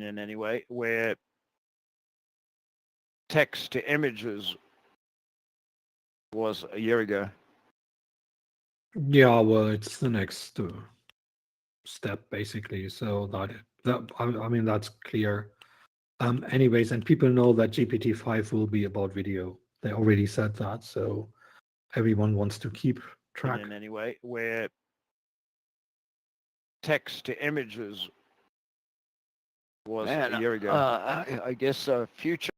in any way, where text to images was a year ago. Yeah, well, it's the next step basically. So I mean that's clear. Anyways, and people know that GPT-5 will be about video. They already said that, so everyone wants to keep track. In any way, where text to images was a year ago. I guess future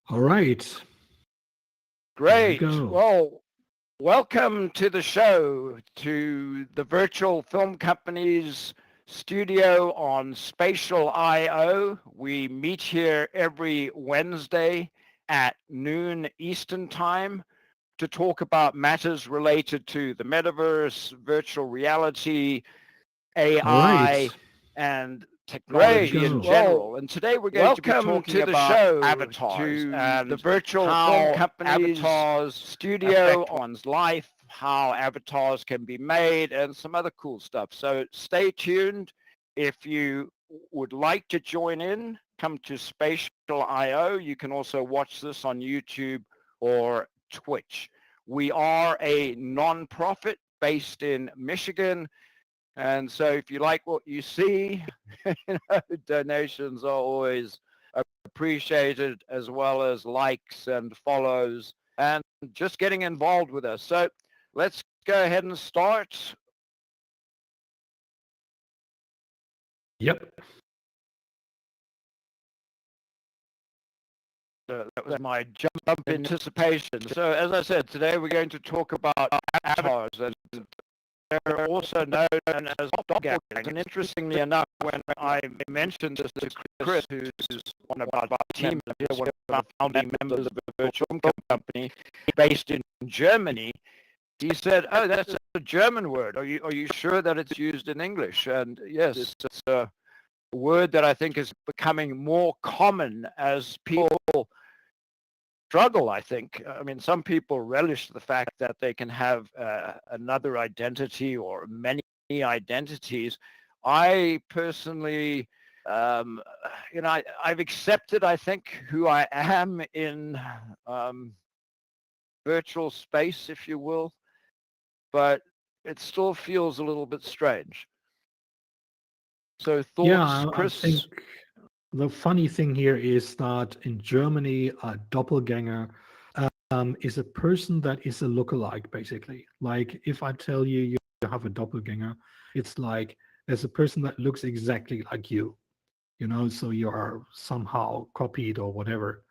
All right. Great. Well, welcome to the show, to the Virtual Film Company's studio on Spatial I/O. We meet here every Wednesday at noon Eastern Time to talk about matters related to the metaverse, virtual reality, AI, and technology in general. And today we're going to be talking about avatars and the Virtual Film Company's avatars studio on one's life, how avatars can be made, and some other cool stuff. So stay tuned. If you would like to join in, come to Spatial I/O. You can also watch this on YouTube or Twitch. We are a non-profit based in Michigan. And so if you like what you see, donations are always appreciated, as well as likes and follows and just getting involved with us. So let's go ahead and start. Yep. So that was my jump in anticipation. So as I said, today we're going to talk about avatars, and they're also known as doppelgangers. And interestingly enough, when I mentioned this to Chris, who's one of our team members, one of our founding members of the Virtual Film Company based in Germany, he said, "Oh, that's a German word. Are you sure that it's used in English?" And yes, it's a word that I think is becoming more common as people struggle, I think. I mean, some people relish the fact that they can have another identity or many identities. I personally, I've accepted, I think, who I am in virtual space, if you will, but it still feels a little bit strange. So thoughts, Chris? I think the funny thing here is that in Germany, a doppelganger is a person that is a lookalike, basically. Like if I tell you you have a doppelganger, it's like there's a person that looks exactly like you, so you are somehow copied or whatever.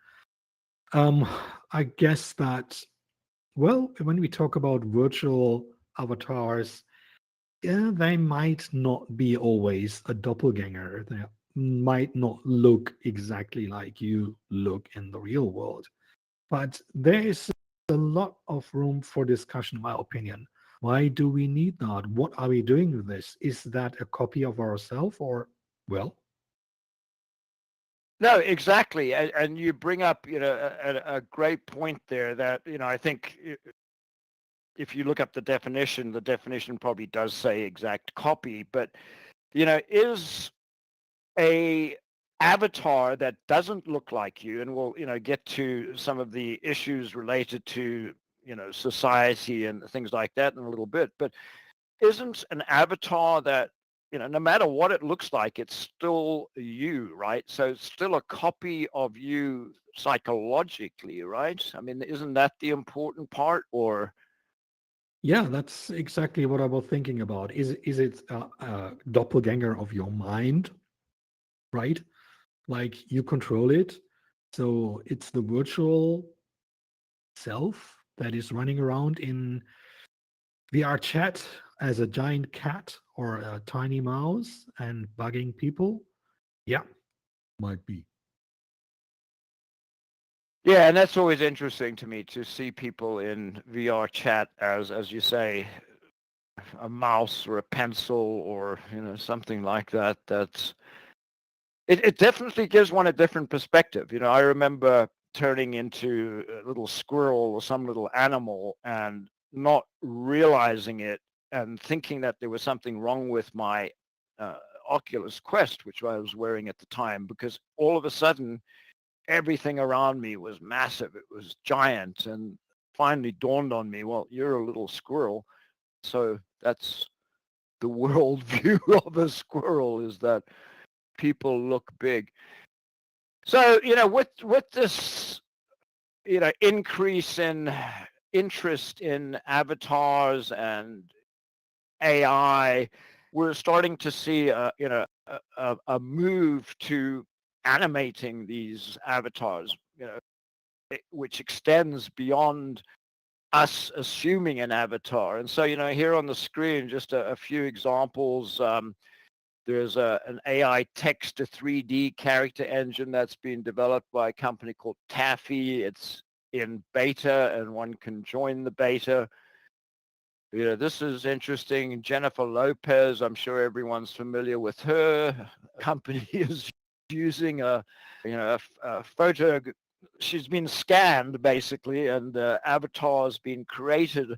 I guess that, well, when we talk about virtual avatars, yeah, they might not be always a doppelganger. They might not look exactly like you look in the real world. But there is a lot of room for discussion, in my opinion. Why do we need that? What are we doing with this? Is that a copy of ourselves or, well? No, exactly. And you bring up, a great point there that, I think if you look up the definition probably does say exact copy, but, is a avatar that doesn't look like you, and we'll, get to some of the issues related to, society and things like that in a little bit, but isn't an avatar that, no matter what it looks like, it's still you, right? So it's still a copy of you psychologically, right? I mean, isn't that the important part? Or Yeah, that's exactly what I was thinking about. Is it a doppelganger of your mind, right? Like you control it. So it's the virtual self that is running around in VR chat as a giant cat or a tiny mouse and bugging people. Yeah, might be. yeah, and that's always interesting to me to see people in VR chat as you say, a mouse or a pencil or something like that. It definitely gives one a different perspective. I remember turning into a little squirrel or some little animal and not realizing it and thinking that there was something wrong with my Oculus Quest, which I was wearing at the time, because all of a sudden everything around me was massive. It was giant, and finally dawned on me, well, you're a little squirrel. So that's the world view of a squirrel, is that people look big. So, with this, increase in interest in avatars and AI, we're starting to see a move to animating these avatars. which extends beyond us assuming an avatar. And so, here on the screen, just a few examples. There's an AI text to 3D character engine that's been developed by a company called Taffy. It's in beta, and one can join the beta. This is interesting. Jennifer Lopez, I'm sure everyone's familiar with her. Company is using a photo. She's been scanned basically, and the avatar has been created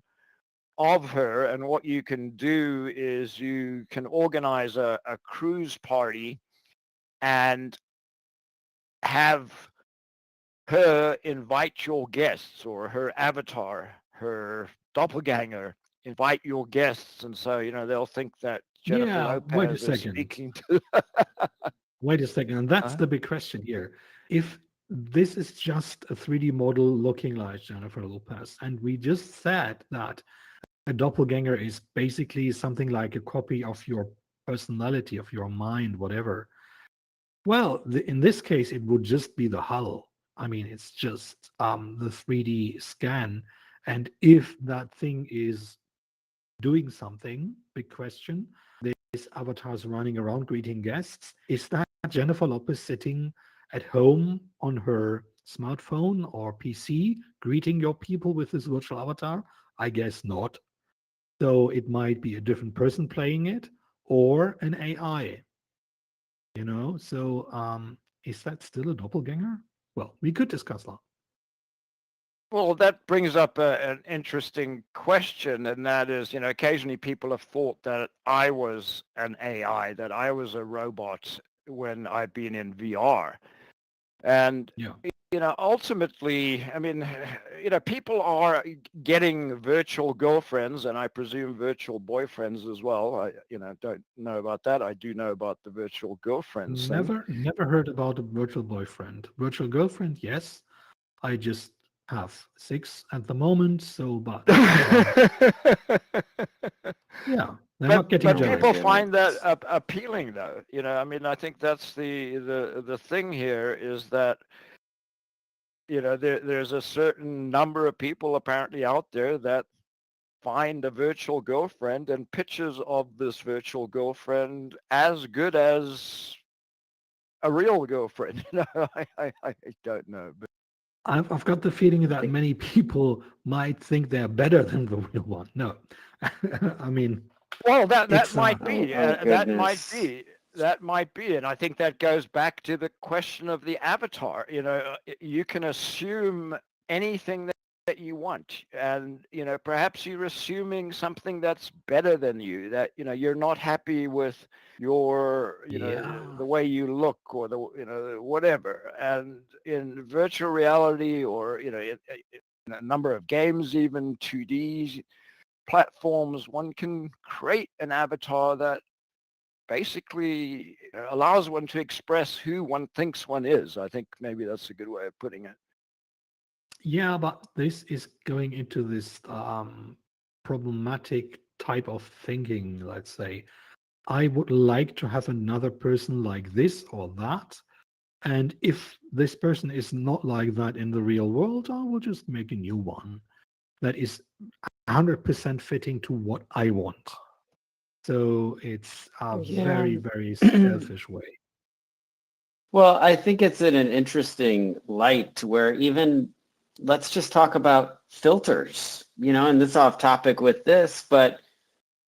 of her. And what you can do is you can organize a cruise party and have her invite your guests, or her avatar, her doppelganger, invite your guests. And so, they'll think that Jennifer Yeah, wait a Lopez is second. speaking to. Wait a second. And that's the big question here. If this is just a 3D model looking like Jennifer Lopez, and we just said that a doppelganger is basically something like a copy of your personality, of your mind, whatever. Well, in this case, it would just be the hull. I mean, it's just the 3D scan. And if that thing is doing something, big question, this avatar's running around greeting guests. Is that Jennifer Lopez sitting at home on her smartphone or PC greeting your people with this virtual avatar? I guess not. So it might be a different person playing it or an AI. So is that still a doppelganger? Well, we could discuss that. Well, that brings up an interesting question, and that is, occasionally people have thought that I was an AI, that I was a robot when I've been in VR. And, Yeah. Ultimately, I mean, people are getting virtual girlfriends, and I presume virtual boyfriends as well. I, don't know about that. I do know about the virtual girlfriends thing. Never heard about a virtual boyfriend. Virtual girlfriend, yes. I just have 6 at the moment, so but yeah, they're not getting But jealous. people find that appealing, though. I mean, I think that's the thing here is that there's a certain number of people apparently out there that find a virtual girlfriend and pictures of this virtual girlfriend as good as a real girlfriend. I don't know, but I've got the feeling that many people might think they're better than the real one. No, I mean, well, that it's might be, Oh goodness. that might be, and I think that goes back to the question of the avatar. You can assume anything that you want, and perhaps you're assuming something that's better than you, that you're not happy with your yeah, the way you look, or the whatever. And in virtual reality, or in a number of games, even 2D platforms, one can create an avatar that basically allows one to express who one thinks one is. I think maybe that's a good way of putting it. yeah, but this is going into this problematic type of thinking. Let's say I would like to have another person like this or that. And if this person is not like that in the real world, I will just make a new one that is 100% fitting to what I want. So it's a Yeah. very, very selfish way. Well, I think it's in an interesting light where even let's just talk about filters, and this off topic with this, but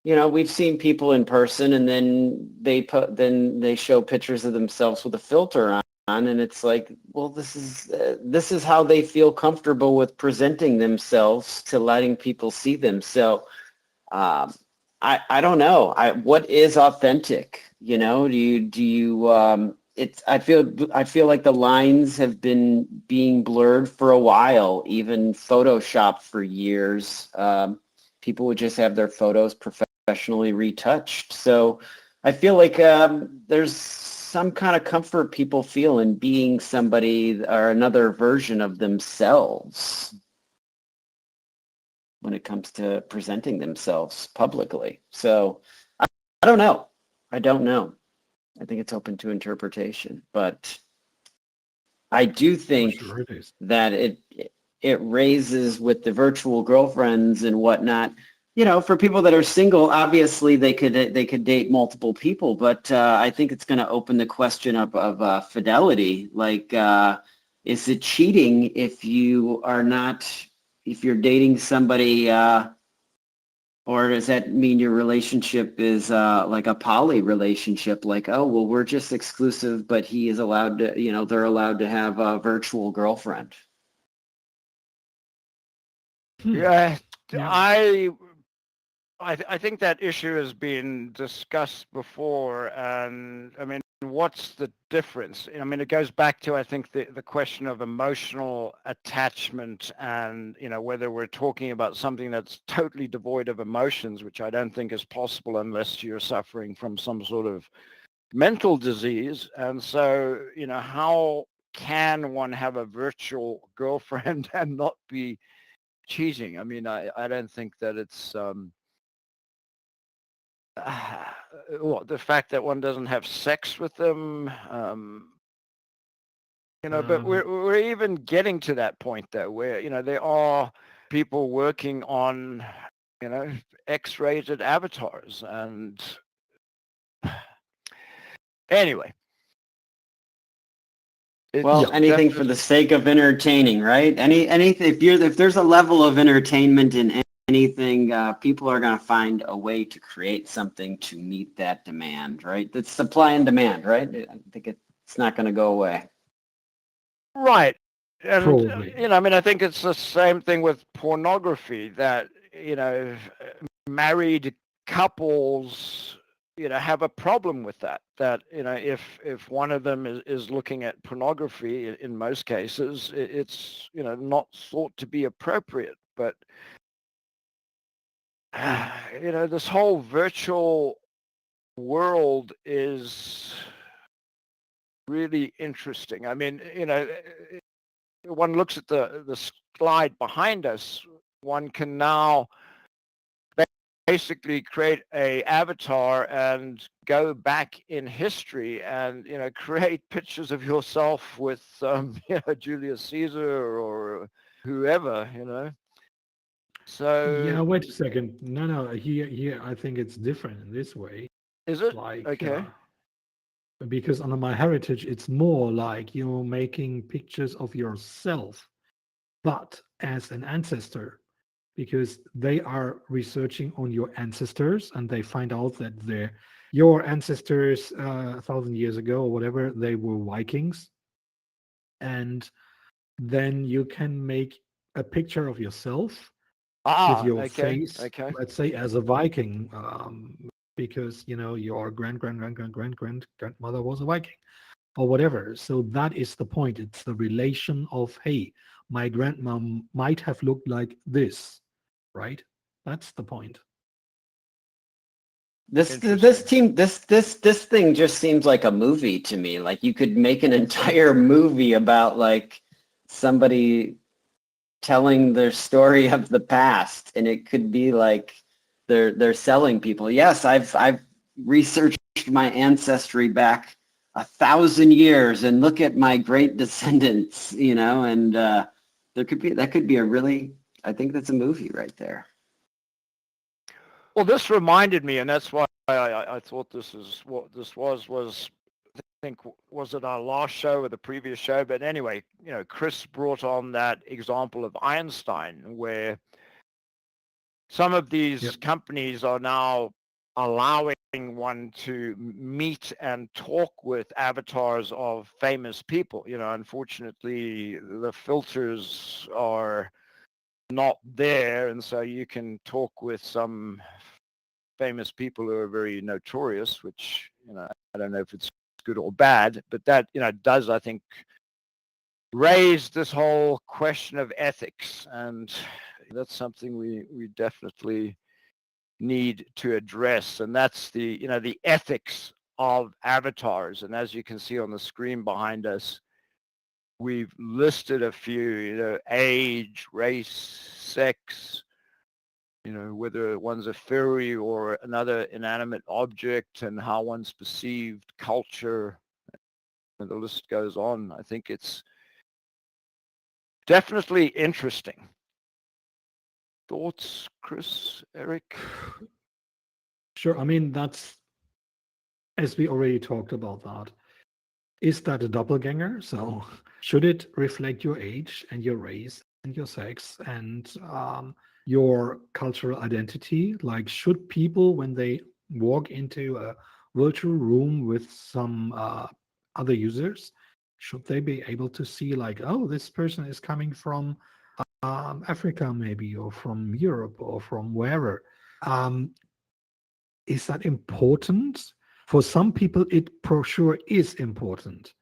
we've seen people in person and then they show pictures of themselves with a filter on, and it's like, well, this is how they feel comfortable with presenting themselves to letting people see them. So I don't know. What is authentic? Do you it's I feel like the lines have been being blurred for a while, even Photoshop for years. People would just have their photos professionally retouched. So I feel like there's some kind of comfort people feel in being somebody or another version of themselves when it comes to presenting themselves publicly. So I don't know. I don't know. I think it's open to interpretation, but I do For think sure it is. that it raises with the virtual girlfriends and whatnot. For people that are single, obviously they could date multiple people, but I think it's going to open the question up of fidelity. Like, is it cheating if you're dating somebody, or does that mean your relationship is like a poly relationship? Like, oh, well, we're just exclusive, but he is allowed to, they're allowed to have a virtual girlfriend. Yeah, Yeah. I think that issue has been discussed before, and I mean, what's the difference? I mean, it goes back to, I think, the question of emotional attachment, and whether we're talking about something that's totally devoid of emotions, which I don't think is possible unless you're suffering from some sort of mental disease. And so, how can one have a virtual girlfriend and not be cheating? I mean, I don't think that it's well, the fact that one doesn't have sex with them, but we're even getting to that point though, where there are people working on X-rated avatars, and anyway, Well, anything for the sake of entertaining, right? Anything, if there's a level of entertainment in anything, people are going to find a way to create something to meet that demand, right? That's supply and demand, right? I think it's not going to go away. Right. And, Probably. I mean, I think it's the same thing with pornography, that, married couples, have a problem with that, if one of them is looking at pornography, in most cases, it's, not thought to be appropriate. But, this whole virtual world is really interesting. I mean, one looks at the slide behind us, one can now basically create a avatar and go back in history and create pictures of yourself with Julius Caesar or whoever. So Yeah, wait a second. No, here I think it's different in this way. is it Like, okay? Because under my heritage, it's more like you're making pictures of yourself, but as an ancestor, because they are researching on your ancestors and they find out that your ancestors 1,000 years ago or whatever, they were Vikings. And then you can make a picture of yourself with your Okay, face, okay. let's say as a Viking, because your grandmother was a Viking or whatever. So that is the point. It's the relation of, hey, my grandmom might have looked like this, right? That's the point. This Interesting. thing just seems like a movie to me. Like you could make an entire movie about like somebody telling their story of the past, and it could be like they're selling people. Yes, I've researched my ancestry back 1,000 years, and look at my great descendants. And that could be a really, I think that's a movie right there. Well, this reminded me, and that's why I thought this is what this was, I think, was it our last show or the previous show? But anyway, Chris brought on that example of Einstein, where some of these companies are now allowing one to meet and talk with avatars of famous people. Unfortunately, the filters are not there, and so you can talk with some famous people who are very notorious, which I don't know if it's good or bad, but that does, I think, raise this whole question of ethics, and that's something we definitely need to address, and that's the ethics of avatars. And as you can see on the screen behind us, we've listed a few, age, race, sex, whether one's a fairy or another inanimate object, and how one's perceived, culture, and the list goes on. I think it's definitely interesting. Thoughts, Chris, Eric? Sure. I mean, that's, as we already talked about that, is that a doppelganger? So should it reflect your age and your race and your sex and your cultural identity? Like, should people, when they walk into a virtual room with some other users, should they be able to see like, oh, this person is coming from Africa maybe, or from Europe, or from wherever? Um, is that important? For some people, it for sure is important.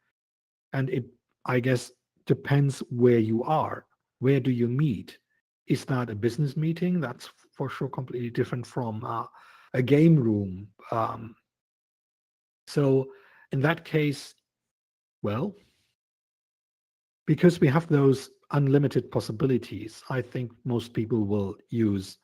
And it, I guess, depends where you are. Where do you meet? Is that a business meeting? That's for sure completely different from a game room. So in that case, well, because we have those unlimited possibilities, I think most people will use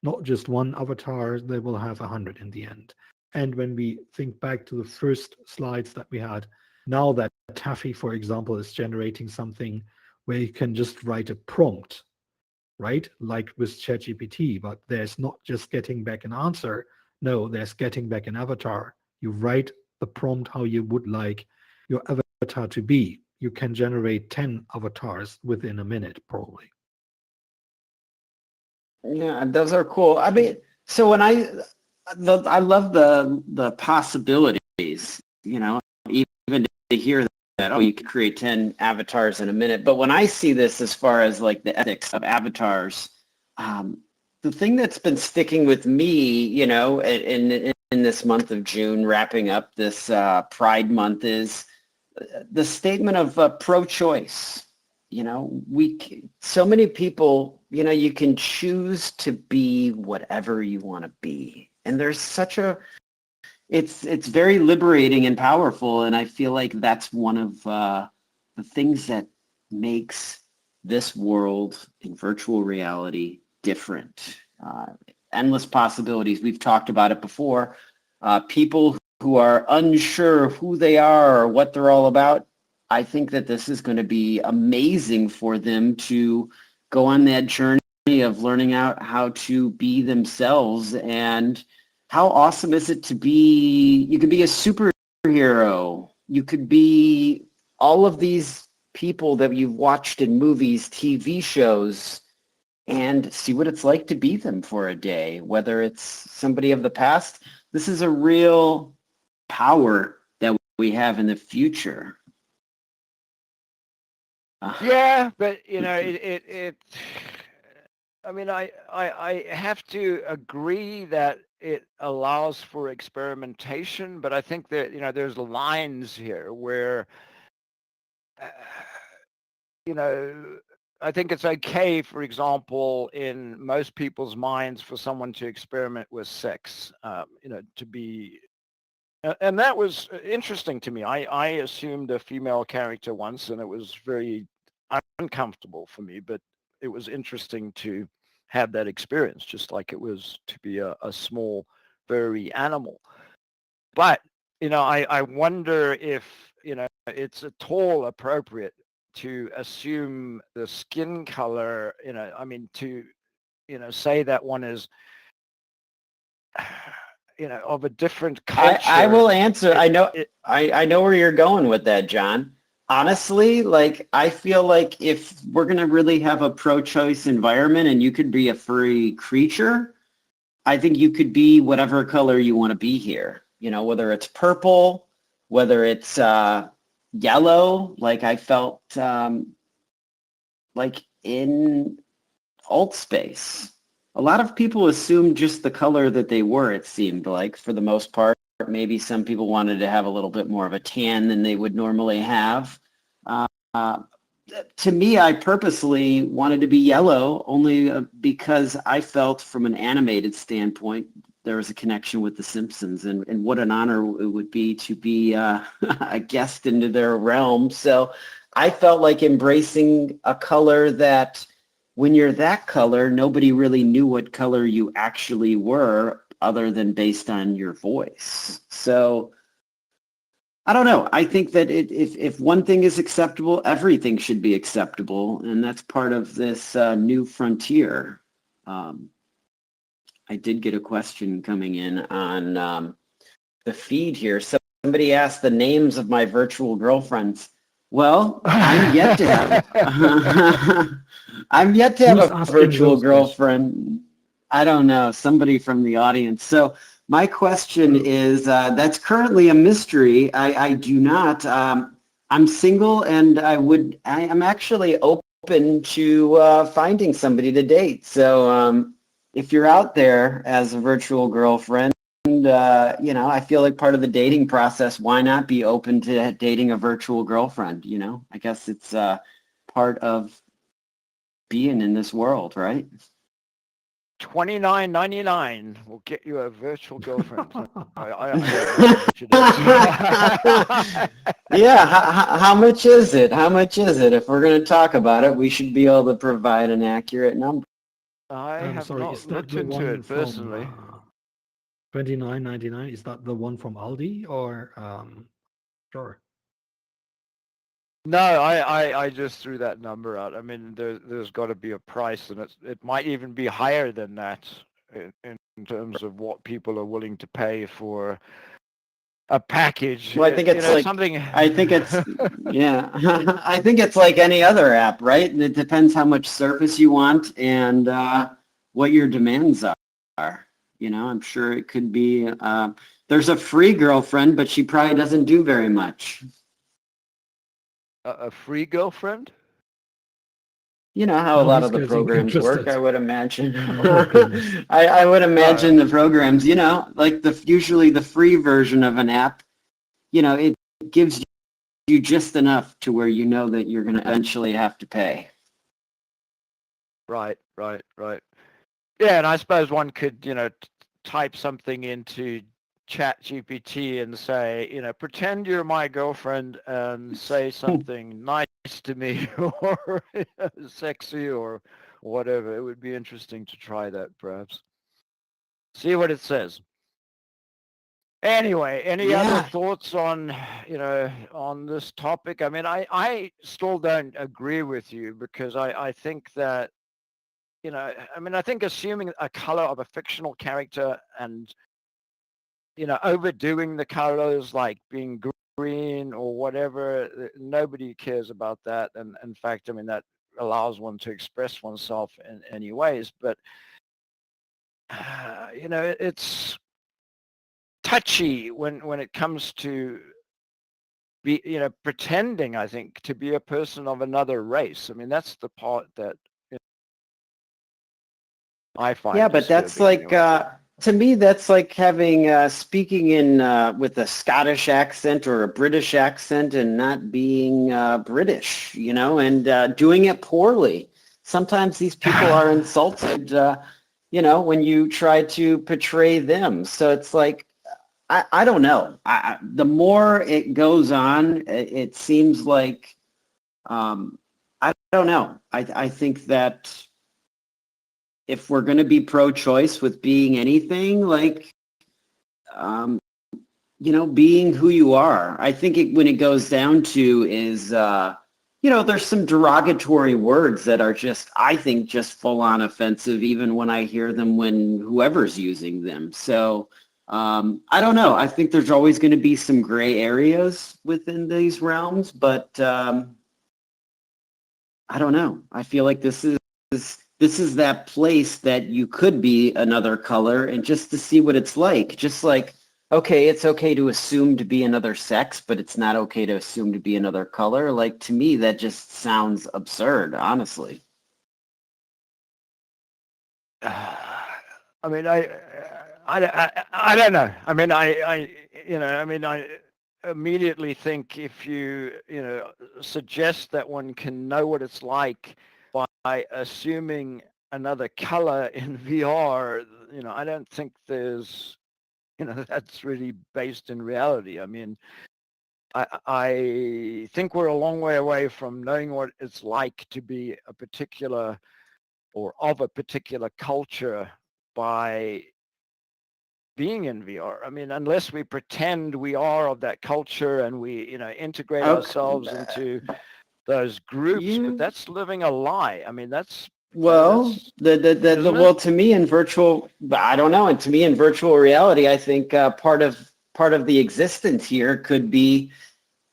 not just one avatar, they will have 100 in the end. And when we think back to the first slides that we had, now that Taffy, for example, is generating something where you can just write a prompt, right? Like with ChatGPT, but there's not just getting back an answer. No, there's getting back an avatar. You write the prompt how you would like your avatar to be. You can generate 10 avatars within a minute, probably. Yeah, those are cool. I mean, so when I love the possibilities, you know, even to hear that, oh, you can create 10 avatars in a minute. But when I see this as far as like the ethics of avatars, the thing that's been sticking with me, you know, in this month of June, wrapping up this Pride Month, is the statement of pro-choice. You know, so many people, you know, you can choose to be whatever you want to be. And there's such it's very liberating and powerful. And I feel like that's one of the things that makes this world in virtual reality different. Endless possibilities. We've talked about it before. People who are unsure of who they are or what they're all about, I think that this is going to be amazing for them to go on that journey of learning out how to be themselves. And how awesome is it to be, you could be a superhero. You could be all of these people that you've watched in movies, TV shows, and see what it's like to be them for a day, whether it's somebody of the past. This is a real power that we have in the future. Yeah, but you know, it I mean, I have to agree that it allows for experimentation, but I think that, you know, there's lines here where, uh, you know, I think it's okay, for example, in most people's minds for someone to experiment with sex, you know, to be, and that was interesting to me. I assumed a female character once, and it was very uncomfortable for me, but it was interesting to have that experience, just like it was to be a small, furry animal. But, you know, I wonder if, you know, it's at all appropriate to assume the skin color, you know, I mean, to, you know, say that one is, you know, of a different culture. I will answer. I know where you're going with that, John. Honestly, like, I feel like if we're going to really have a pro-choice environment and you could be a furry creature, I think you could be whatever color you want to be here. You know, whether it's purple, whether it's yellow, like I felt like in alt space. A lot of people assumed just the color that they were, it seemed like, for the most part. Maybe some people wanted to have a little bit more of a tan than they would normally have. Uh, to me, I purposely wanted to be yellow only because I felt from an animated standpoint, there was a connection with The Simpsons, and what an honor it would be to be a guest into their realm. So I felt like embracing a color that when you're that color, nobody really knew what color you actually were other than based on your voice. So I don't know. I think that if one thing is acceptable, everything should be acceptable, and that's part of this new frontier. Um, I did get a question coming in on the feed here. Somebody asked the names of my virtual girlfriends. Well, I'm yet to have I'm yet to have Who's a asking virtual those questions? girlfriend. I don't know, somebody from the audience. So my question is, that's currently a mystery. I do not. I'm single, and I'm actually open to finding somebody to date. So if you're out there as a virtual girlfriend, I feel like part of the dating process, why not be open to dating a virtual girlfriend? I guess it's part of being in this world, right? $29.99 will get you a virtual girlfriend. I don't know how much it is. Yeah, how much is it? How much is it? If we're going to talk about it, we should be able to provide an accurate number. I have Sorry, is not that looked the into one it from personally. 29.99? Is that the one from Aldi or sure? No, I just threw that number out. I mean, there's got to be a price, and it might even be higher than that in terms of what people are willing to pay for a package. Well, I think it's like, something. I think it's, yeah, I think it's like any other app, right? It depends how much service you want and what your demands are. I'm sure it could be, there's a free girlfriend, but she probably doesn't do very much. A free girlfriend? You know how a Now lot he's of the getting programs work, interested. I would imagine. Oh goodness. I would imagine the programs, like usually the free version of an app, it gives you just enough to where you know that you're going to eventually have to pay. Right. Yeah, and I suppose one could, type something into Chat GPT and say, pretend you're my girlfriend and say something nice to me or sexy or whatever. It would be interesting to try that, perhaps. See what it says. Anyway, any other Yeah. thoughts on, on this topic? I mean, I still don't agree with you because I think that, I think assuming a color of a fictional character and, overdoing the colors like being green or whatever, nobody cares about that. And in fact, I mean, that allows one to express oneself in any ways. But, it's touchy when it comes to pretending, I think, to be a person of another race. I mean, that's the part that I Yeah, find but that's disturbing like, anyway. to me, that's like having, speaking in with a Scottish accent or a British accent and not being British, and doing it poorly. Sometimes these people are insulted, when you try to portray them. So it's like, I don't know. The more it goes on, it seems like, I don't know. I think that if we're going to be pro-choice with being anything, like, um, being who you are, I think when it goes down to is, there's some derogatory words that are just, I think, just full on offensive, even when I hear them when whoever's using them. So I don't know. I think there's always going to be some gray areas within these realms, but I don't know. I feel like this is that place that you could be another color and just to see what it's like. Just like, okay, it's okay to assume to be another sex, but it's not okay to assume to be another color. Like, to me, that just sounds absurd, honestly. I mean, I don't know. I mean, I immediately think if you, suggest that one can know what it's like by assuming another color in VR, I don't think there's, that's really based in reality. I mean, I think we're a long way away from knowing what it's like to be a particular or of a particular culture by being in VR. I mean, unless we pretend we are of that culture and we, integrate Okay. ourselves into those groups, but that's living a lie. I mean, that's well, well, to me in virtual, I don't know. And to me in virtual reality, I think part of the existence here could be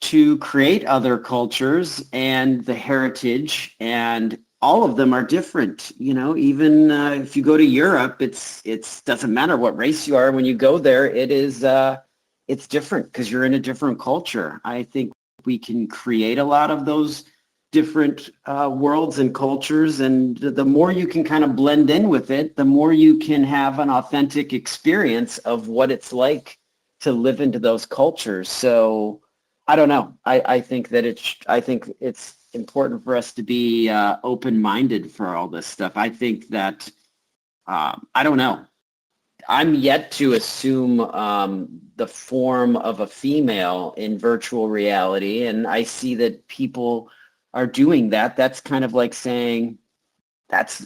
to create other cultures and the heritage, and all of them are different. Even if you go to Europe, it's doesn't matter what race you are. When you go there, it's different because you're in a different culture. I think we can create a lot of those different worlds and cultures, and the more you can kind of blend in with it, the more you can have an authentic experience of what it's like to live into those cultures. So I don't know. I think it's important for us to be open-minded for all this stuff. I think that I don't know. I'm yet to assume the form of a female in virtual reality, and I see that people are doing that. That's kind of like saying,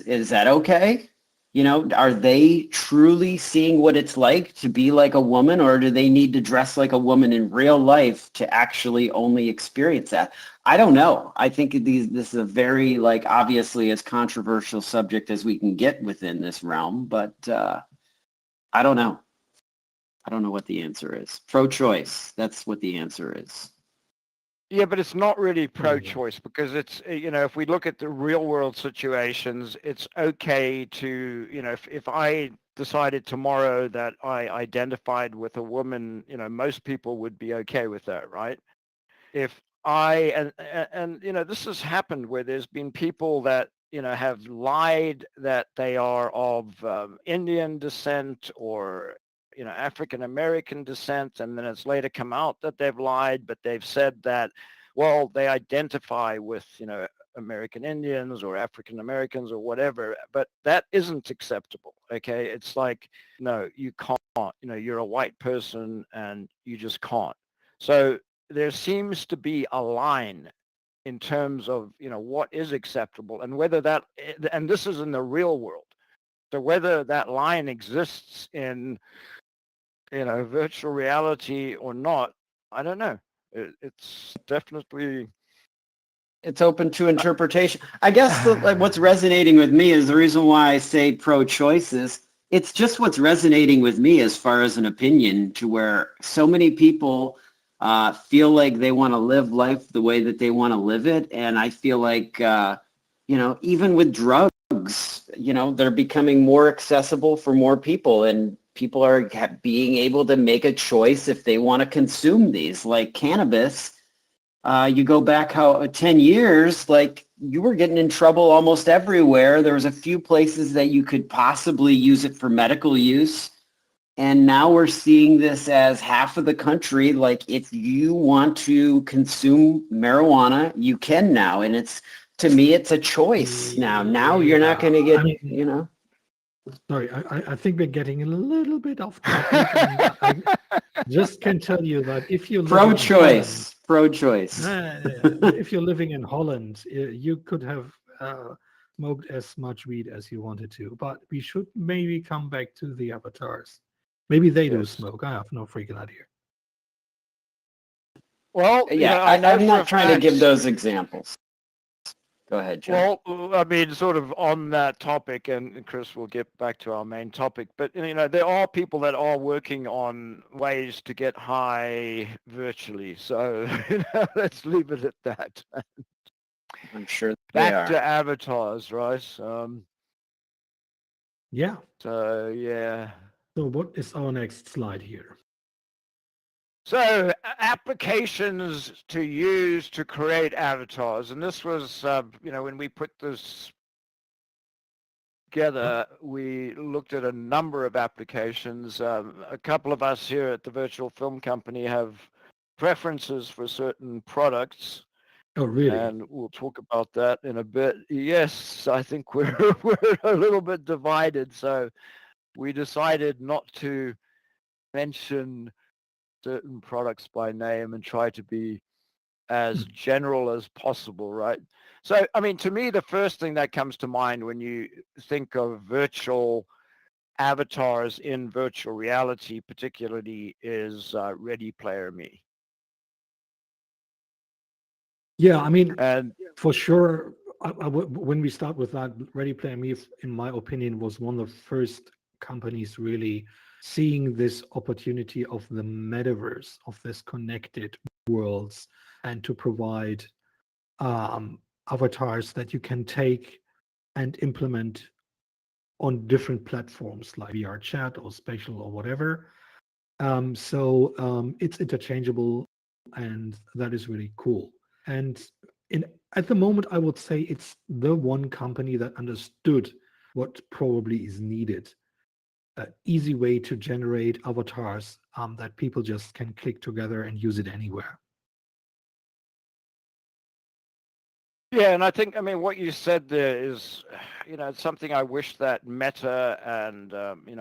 is that okay? Are they truly seeing what it's like to be like a woman, or do they need to dress like a woman in real life to actually only experience that? I don't know. I think this is a very, obviously as controversial subject as we can get within this realm, but I don't know. I don't know what the answer is. Pro-choice. That's what the answer is. Yeah, but it's not really pro-choice because it's, if we look at the real world situations, it's okay to, if I decided tomorrow that I identified with a woman, most people would be okay with that, right? If and this has happened where there's been people that, have lied that they are of Indian descent or African American descent, and then it's later come out that they've lied, but they've said that, well, they identify with American Indians or African Americans or whatever, but that isn't acceptable. Okay, it's like, no, you can't. You're a white person and you just can't. So there seems to be a line in terms of what is acceptable, and whether that, and this is in the real world, so whether that line exists in virtual reality or not, I don't know. It's definitely, it's open to interpretation. I guess what's resonating with me is the reason why I say pro-choice is it's just what's resonating with me as far as an opinion, to where so many people feel like they want to live life the way that they want to live it. And I feel like, even with drugs, they're becoming more accessible for more people, and people are being able to make a choice if they want to consume these, like cannabis. You go back 10 years, like you were getting in trouble almost everywhere. There was a few places that you could possibly use it for medical use. And now we're seeing this as half of the country. Like if you want to consume marijuana, you can now. And to me, it's a choice now. Now you're not going to get, Sorry, I think we're getting a little bit off topic. And I just can tell you that if you pro-choice, if you're living in Holland, you could have smoked as much weed as you wanted to. But we should maybe come back to the avatars. Maybe they do smoke. I have no freaking idea. well, yeah, I'm not trying to give those examples. Go ahead, John. Well, I mean, sort of on that topic, and Chris, will get back to our main topic, but there are people that are working on ways to get high virtually. So let's leave it at that. I'm sure back to avatars, right? Yeah. So yeah. So what is our next slide here? So applications to use to create avatars, and this was, when we put this together, we looked at a number of applications. A couple of us here at the Virtual Film Company have preferences for certain products. Oh, really? And we'll talk about that in a bit. Yes, I think we're a little bit divided, so we decided not to mention certain products by name and try to be as general as possible, right? So, I mean, to me, the first thing that comes to mind when you think of virtual avatars in virtual reality particularly is Ready Player Me. Yeah, I mean, And for sure, when we start with that, Ready Player Me, in my opinion, was one of the first companies really seeing this opportunity of the metaverse, of this connected worlds, and to provide avatars that you can take and implement on different platforms like VR chat or spatial or whatever. So it's interchangeable, and that is really cool. And in at the moment, I would say it's the one company that understood what probably is needed. An easy way to generate avatars that people just can click together and use it anywhere. yeah, and I think, I mean, what you said there is, it's something I wish that Meta and,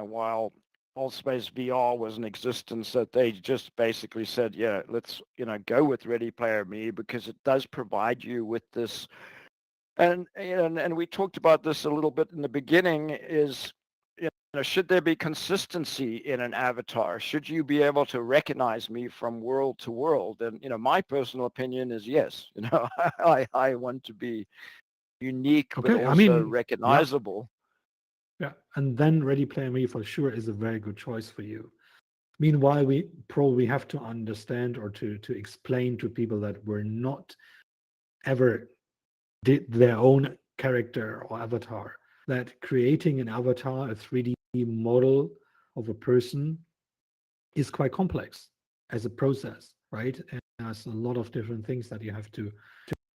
while Allspace VR was in existence, that they just basically said, yeah, let's, go with Ready Player Me, because it does provide you with this. And we talked about this a little bit in the beginning is, should there be consistency in an avatar? Should you be able to recognize me from world to world? And, my personal opinion is yes. I want to be unique, but Okay, I also mean, yeah, recognizable. yeah. And then Ready Player Me for sure is a very good choice for you. Meanwhile, we probably have to understand or to explain to people that we're not ever did their own character or avatar, that creating an avatar, a 3D model of a person, is quite complex as a process, right? And there's a lot of different things that you have to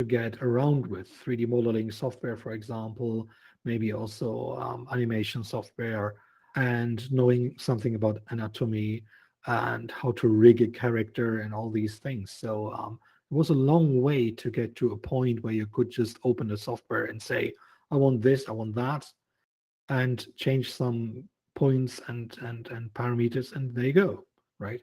get around with 3D modeling software, for example, maybe also animation software, and knowing something about anatomy and how to rig a character and all these things. So it was a long way to get to a point where you could just open the software and say, I want this, I want that, and change some points and parameters, and there you go, right?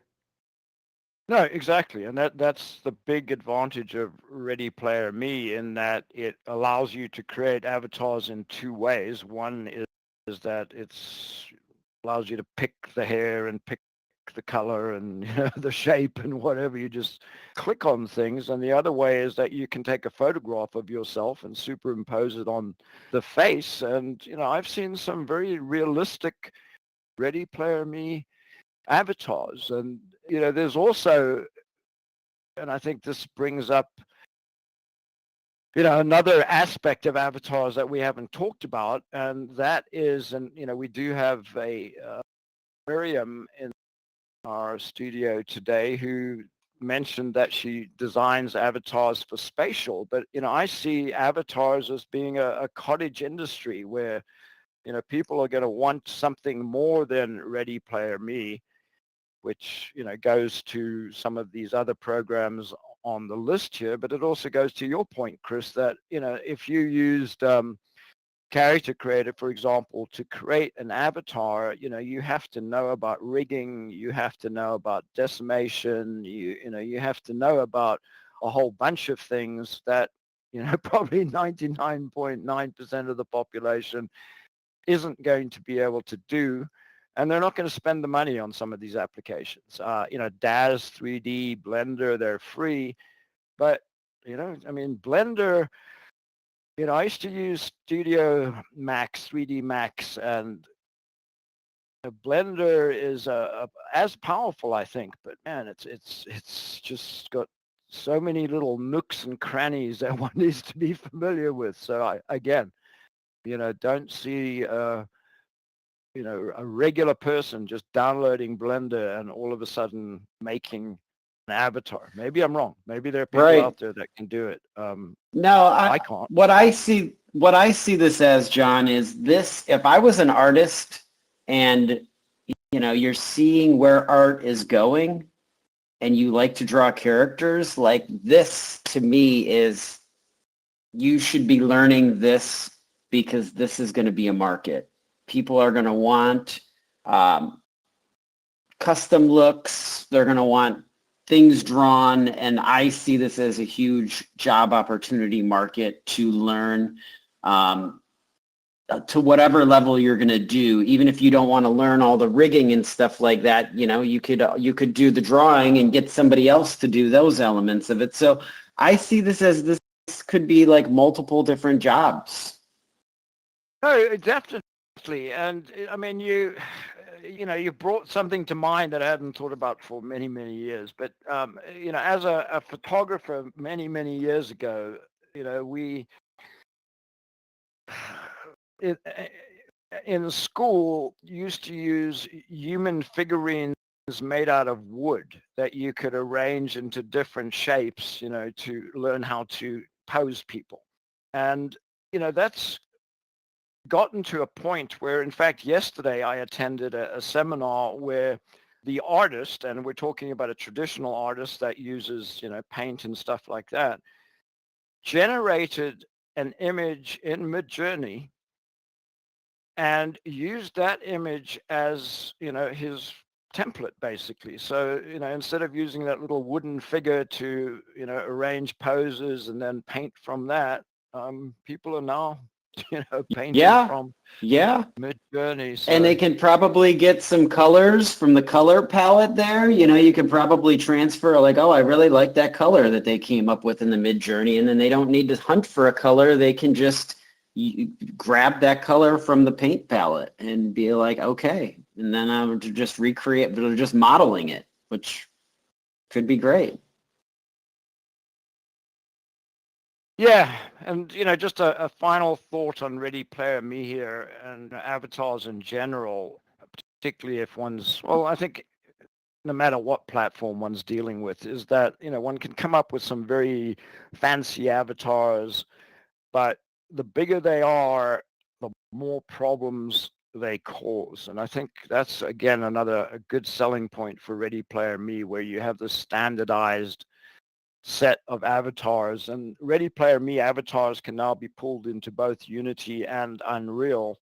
No, exactly. And that's the big advantage of Ready Player Me, in that it allows you to create avatars in two ways. One is that it's allows you to pick the hair and pick the color and the shape and whatever. You just click on things. And the other way is that you can take a photograph of yourself and superimpose it on the face. And, I've seen some very realistic Ready Player Me avatars. And, there's also, and I think this brings up, another aspect of avatars that we haven't talked about, and that is, and, we do have a Miriam in our studio today who mentioned that she designs avatars for spatial, but, I see avatars as being a cottage industry where, people are going to want something more than Ready Player Me, which, goes to some of these other programs on the list here. But it also goes to your point, Chris, that, if you used Character Creator, for example, to create an avatar, you have to know about rigging, you have to know about decimation, you have to know about a whole bunch of things that, probably 99.9% of the population isn't going to be able to do, and they're not going to spend the money on some of these applications. DAZ, 3D, Blender, they're free, but, Blender, I used to use Studio Max, 3D Max, and Blender is as powerful, I think, but man, it's just got so many little nooks and crannies that one needs to be familiar with. So again, don't see a regular person just downloading Blender and all of a sudden making an avatar. Maybe I'm wrong. Maybe there are people Right. out there that can do it. No, I can't. what I see this as, John, is this: if I was an artist and you're seeing where art is going and you like to draw characters, like this to me is, you should be learning this, because this is going to be a market. People are going to want custom looks. They're going to want things drawn, and I see this as a huge job opportunity market to learn. to whatever level you're going to do. Even if you don't want to learn all the rigging and stuff like that, you could do the drawing and get somebody else to do those elements of it. So I see this could be like multiple different jobs. No, definitely. And I mean, you brought something to mind that I hadn't thought about for many, many years. But, as a photographer many, many years ago, we, it, in school, used to use human figurines made out of wood that you could arrange into different shapes, to learn how to pose people. And, that's gotten to a point where, in fact, yesterday I attended a seminar where the artist, and we're talking about a traditional artist that uses, paint and stuff like that, generated an image in Midjourney and used that image as, his template basically. So, instead of using that little wooden figure to, arrange poses and then paint from that, people are now, painting from Midjourney. So. And they can probably get some colors from the color palette there. You can probably transfer like, oh, I really like that color that they came up with in the Midjourney. And then they don't need to hunt for a color. They can just grab that color from the paint palette and be like, okay. And then I'm just recreate, they're just modeling it, which could be great. Yeah, and just a final thought on Ready Player Me here and avatars in general, particularly if I think no matter what platform one's dealing with, is that, one can come up with some very fancy avatars, but the bigger they are, the more problems they cause. And I think that's, again, a good selling point for Ready Player Me, where you have this standardized set of avatars, and Ready Player Me avatars can now be pulled into both Unity and Unreal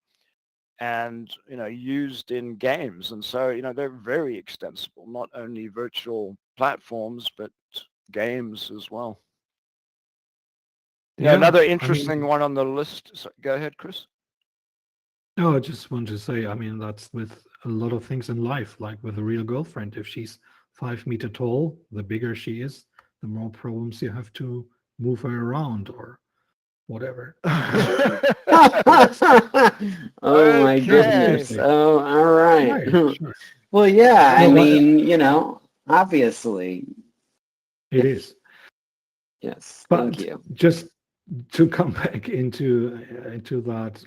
and, used in games. And so, they're very extensible, not only virtual platforms, but games as well. Another interesting one on the list. So, go ahead, Chris. No, I just want to say, that's with a lot of things in life, like with a real girlfriend. If she's 5 meter tall, the bigger she is, the more problems you have to move her around or whatever. Oh my goodness. Oh, all right. Sure. Well, yeah, I mean, obviously. It is. Yes, but thank you. Just to come back into that,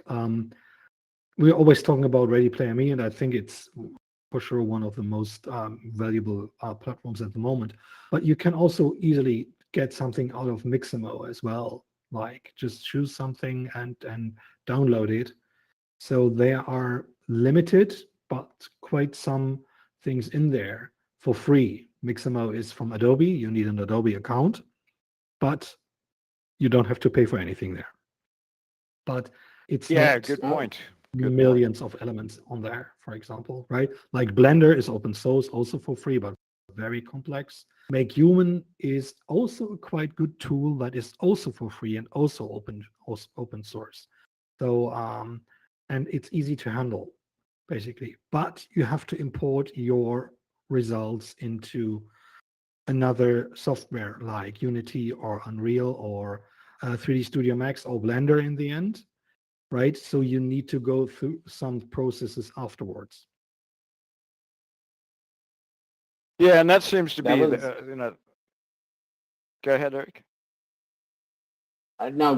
we're always talking about Ready Player Me, and I think it's for sure one of the most valuable platforms at the moment. But you can also easily get something out of Mixamo as well. Like just choose something and download it. So they are limited, but quite some things in there for free. Mixamo is from Adobe. You need an Adobe account, but you don't have to pay for anything there. But it's good point. Millions of elements on there, for example, right? Like Blender is open source, also for free, but very complex. Make Human is also a quite good tool that is also for free and also open source. So and it's easy to handle, basically. But you have to import your results into another software like Unity or Unreal or 3D Studio Max or Blender in the end. Right? So you need to go through some processes afterwards. Yeah, and that seems to be, go ahead, Eric. No,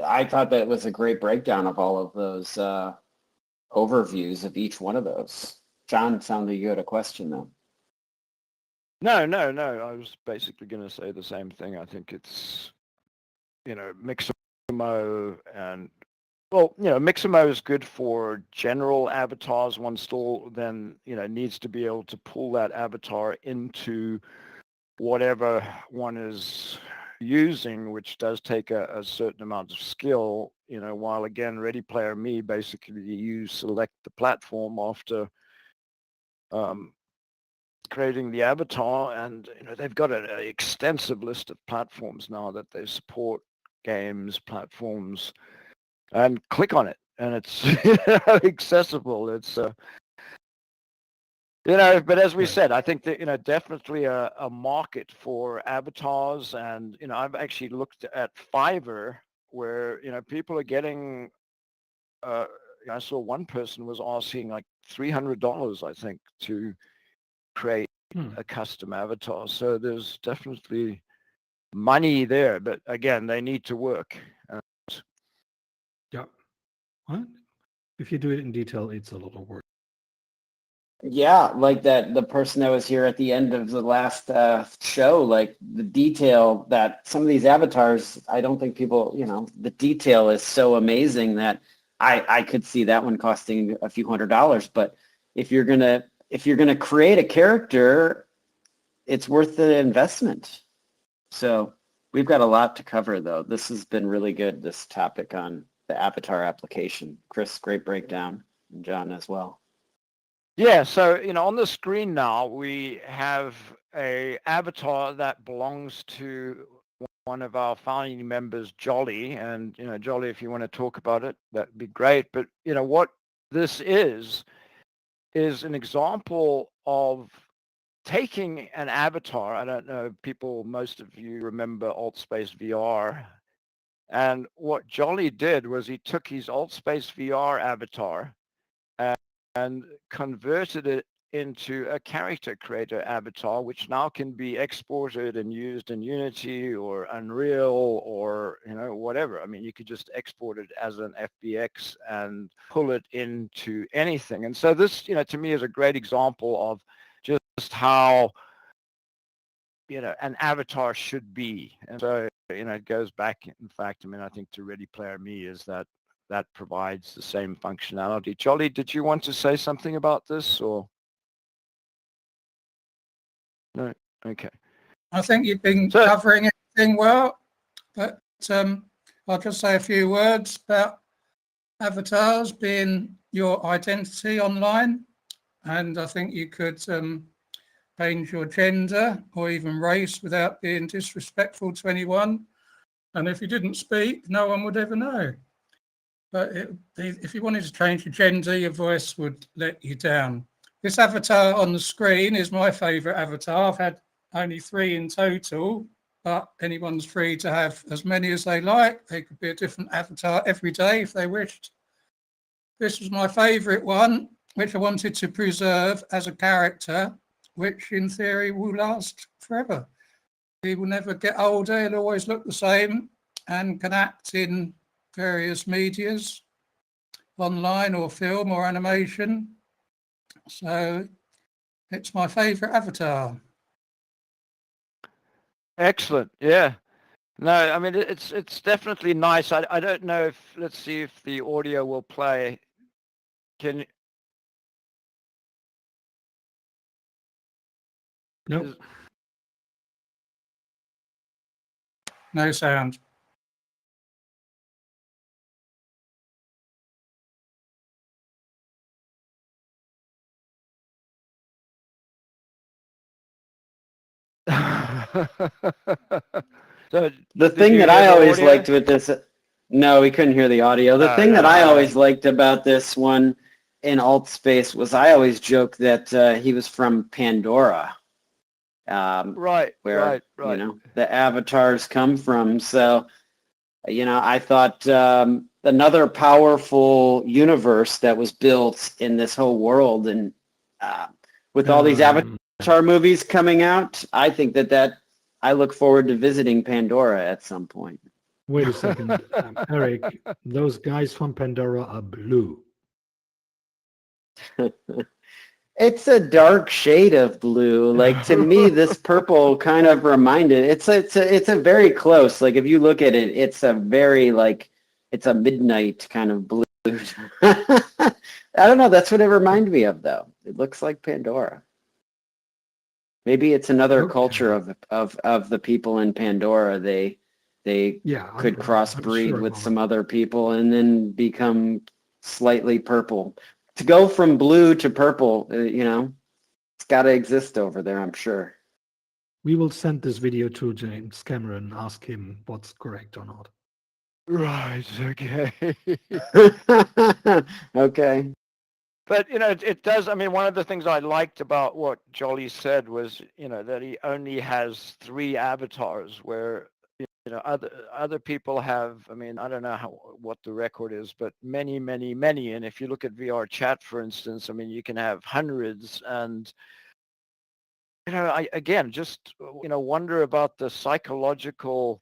I thought that was a great breakdown of all of those overviews of each one of those. John, sounded you had a question though. No. I was basically going to say the same thing. I think it's, Mixamo and Mixamo is good for general avatars. One still then, needs to be able to pull that avatar into whatever one is using, which does take a certain amount of skill, while again, Ready Player Me, basically you select the platform after creating the avatar, and, they've got an extensive list of platforms now that they support, games, platforms, and click on it. and it's accessible. It's but as we Right. said, I think that definitely a market for avatars, and I've actually looked at Fiverr where people are getting. I saw one person was asking like $300, I think, to create a custom avatar. So there's definitely money there, but again, they need to work. Yeah. What? If you do it in detail, it's a lot of work. Yeah, like the person that was here at the end of the last show, like the detail that some of these avatars, I don't think people, the detail is so amazing that I could see that one costing a few $100. But if you're gonna create a character, it's worth the investment. So we've got a lot to cover, though. This has been really good, this topic on the avatar application. Chris, great breakdown, and John as well. Yeah, so on the screen now we have a avatar that belongs to one of our founding members, Jolly, and Jolly, if you want to talk about it, that'd be great. But what this is an example of taking an avatar. I don't know, most of you remember AltSpace VR, and what Jolly did was he took his AltSpace VR avatar and converted it into a character creator avatar, which now can be exported and used in Unity or Unreal or whatever. I mean, you could just export it as an FBX and pull it into anything. And so this, to me, is a great example of just how an avatar should be. And so it goes back, in fact, I think to Ready Player Me, is that provides the same functionality. Jolly, did you want to say something about this, or no? Okay. I think you've been covering everything well, but I'll just say a few words about avatars being your identity online. And I think you could change your gender or even race without being disrespectful to anyone. And if you didn't speak, no one would ever know. But if you wanted to change your gender, your voice would let you down. This avatar on the screen is my favourite avatar. I've had only 3 in total, but anyone's free to have as many as they like. They could be a different avatar every day if they wished. This was my favourite one, which I wanted to preserve as a character, which in theory will last forever. He will never get older. He'll always look the same and can act in various medias, online or film or animation. So it's my favourite avatar. Excellent. Yeah. No, it's definitely nice. I don't know if, let's see if the audio will play. Can Nope. No sound. So the thing that I always liked with this, no, we couldn't hear the audio. The thing that I always liked about this one in AltSpace was I always joke that he was from Pandora. Right, where, right. The avatars come from. So, I thought another powerful universe that was built in this whole world, and with all these Avatar movies coming out, I think that I look forward to visiting Pandora at some point. Wait a second, Eric. Those guys from Pandora are blue. It's a dark shade of blue. Like, to me, this purple kind of reminded. It's a very close. Like, if you look at it, it's a very it's a midnight kind of blue. I don't know. That's what it reminded me of, though. It looks like Pandora. Maybe it's another culture of the people in Pandora. They could crossbreed with some other people and then become slightly purple. To go from blue to purple, it's got to exist over there, I'm sure. We will send this video to James Cameron and ask him what's correct or not. Right. Okay. Okay. But, it does. I mean, one of the things I liked about what Jolly said was, that he only has 3 avatars where, other people have, I mean, I don't know what the record is, but many, many, many. And if you look at VR chat, for instance, I mean, you can have hundreds. And, I again, just, wonder about the psychological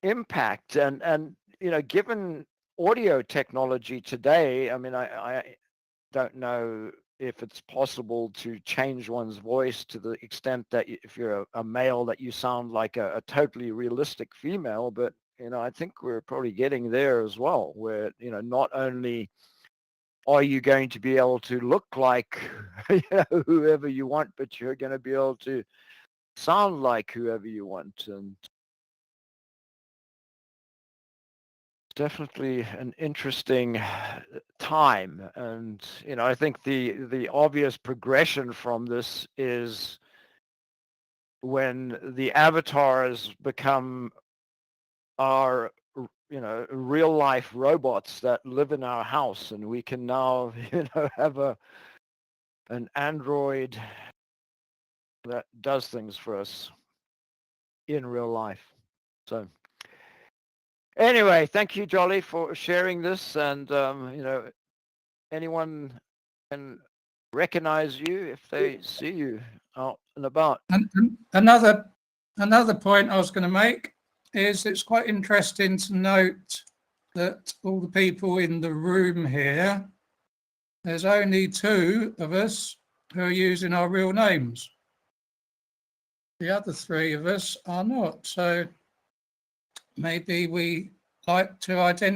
impact and given audio technology today, I mean, I don't know if it's possible to change one's voice to the extent that if you're a male that you sound like a totally realistic female, but I think we're probably getting there as well, where not only are you going to be able to look like whoever you want, but you're going to be able to sound like whoever you want. And definitely an interesting time. And I think the obvious progression from this is when the avatars become our real life robots that live in our house, and we can now have an android that does things for us in real life. So anyway, thank you, Jolly, for sharing this. And anyone can recognize you if they see you out and about. And another point I was going to make is it's quite interesting to note that all the people in the room here, there's only 2 of us who are using our real names. The other 3 of us are not. So maybe we like to identify